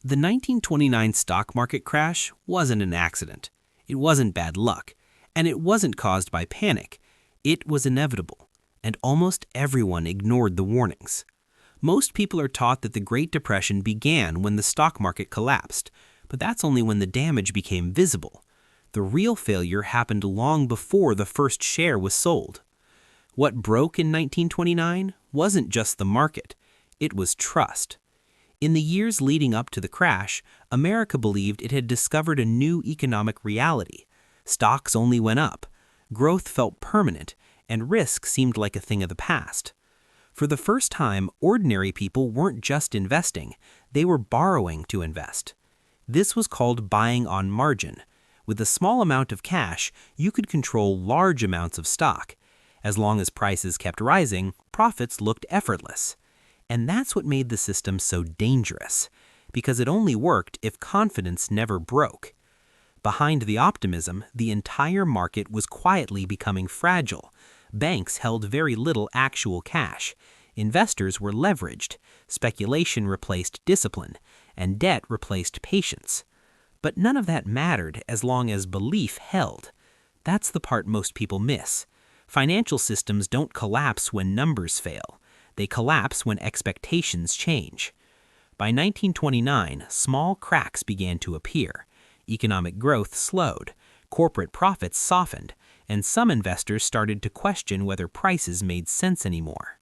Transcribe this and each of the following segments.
The 1929 stock market crash wasn't an accident. It wasn't bad luck, and it wasn't caused by panic. It was inevitable, and almost everyone ignored the warnings. Most people are taught that the Great Depression began when the stock market collapsed, but that's only when the damage became visible. The real failure happened long before the first share was sold. What broke in 1929 wasn't just the market, it was trust. In the years leading up to the crash, America believed it had discovered a new economic reality. Stocks only went up, growth felt permanent, and risk seemed like a thing of the past. For the first time, ordinary people weren't just investing, they were borrowing to invest. This was called buying on margin. With a small amount of cash, you could control large amounts of stock. As long as prices kept rising, profits looked effortless. And that's what made the system so dangerous, because it only worked if confidence never broke. Behind the optimism, the entire market was quietly becoming fragile. Banks held very little actual cash. Investors were leveraged. Speculation replaced discipline, and debt replaced patience. But none of that mattered as long as belief held. That's the part most people miss. Financial systems don't collapse when numbers fail. They collapse when expectations change. By 1929, small cracks began to appear. Economic growth slowed, corporate profits softened, and some investors started to question whether prices made sense anymore.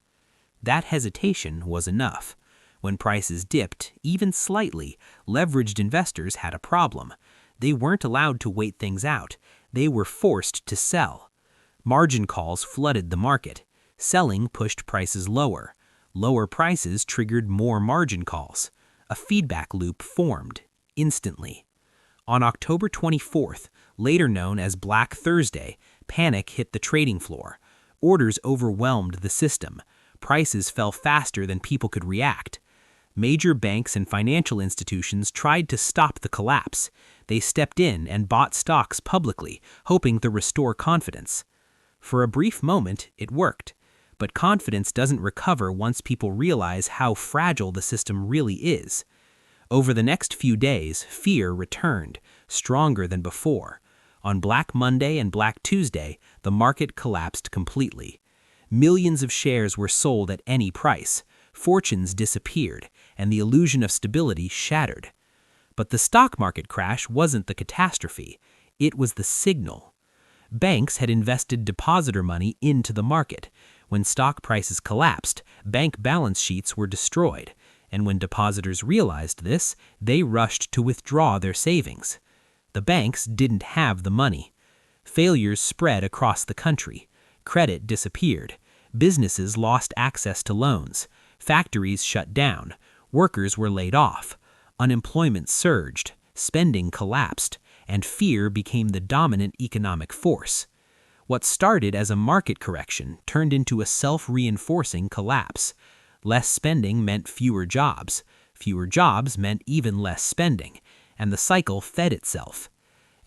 That hesitation was enough. When prices dipped, even slightly, leveraged investors had a problem. They weren't allowed to wait things out. They were forced to sell. Margin calls flooded the market. Selling pushed prices lower. Lower prices triggered more margin calls. A feedback loop formed, instantly. On October 24th, later known as Black Thursday, panic hit the trading floor. Orders overwhelmed the system. Prices fell faster than people could react. Major banks and financial institutions tried to stop the collapse. They stepped in and bought stocks publicly, hoping to restore confidence. For a brief moment, it worked. But confidence doesn't recover once people realize how fragile the system really is. Over the next few days, fear returned, stronger than before. On Black Monday and Black Tuesday, the market collapsed completely. Millions of shares were sold at any price. Fortunes disappeared, and the illusion of stability shattered. But the stock market crash wasn't the catastrophe. It was the signal. Banks had invested depositor money into the market. When stock prices collapsed, bank balance sheets were destroyed. And when depositors realized this, they rushed to withdraw their savings. The banks didn't have the money. Failures spread across the country. Credit disappeared. Businesses lost access to loans. Factories shut down. Workers were laid off. Unemployment surged. Spending collapsed. And fear became the dominant economic force. What started as a market correction turned into a self-reinforcing collapse. Less spending meant fewer jobs. Fewer jobs meant even less spending, and the cycle fed itself.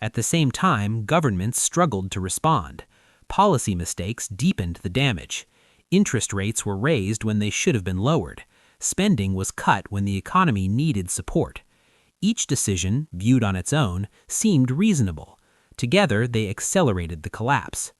At the same time, governments struggled to respond. Policy mistakes deepened the damage. Interest rates were raised when they should have been lowered. Spending was cut when the economy needed support. Each decision, viewed on its own, seemed reasonable. Together, they accelerated the collapse.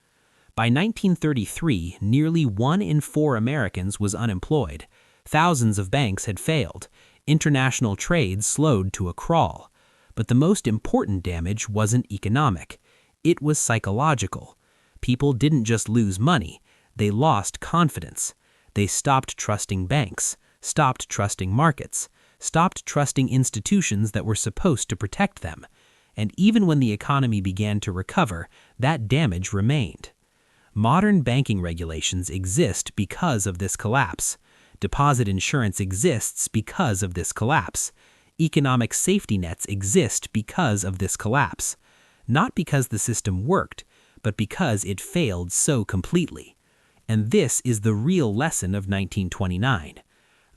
By 1933, nearly 1 in 4 Americans was unemployed. Thousands of banks had failed. International trade slowed to a crawl. But the most important damage wasn't economic. It was psychological. People didn't just lose money. They lost confidence. They stopped trusting banks, stopped trusting markets, stopped trusting institutions that were supposed to protect them. And even when the economy began to recover, that damage remained. Modern banking regulations exist because of this collapse. Deposit insurance exists because of this collapse. Economic safety nets exist because of this collapse. Not because the system worked, but because it failed so completely. And this is the real lesson of 1929.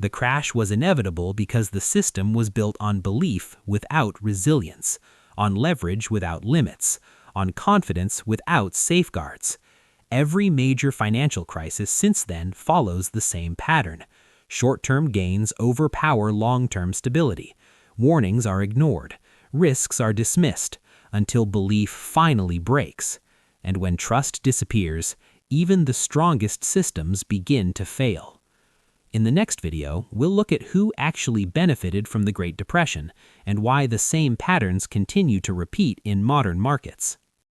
The crash was inevitable because the system was built on belief without resilience, on leverage without limits, on confidence without safeguards. Every major financial crisis since then follows the same pattern. Short-term gains overpower long-term stability. Warnings are ignored, risks are dismissed, until belief finally breaks. And when trust disappears, even the strongest systems begin to fail. In the next video, we'll look at who actually benefited from the Great Depression and why the same patterns continue to repeat in modern markets.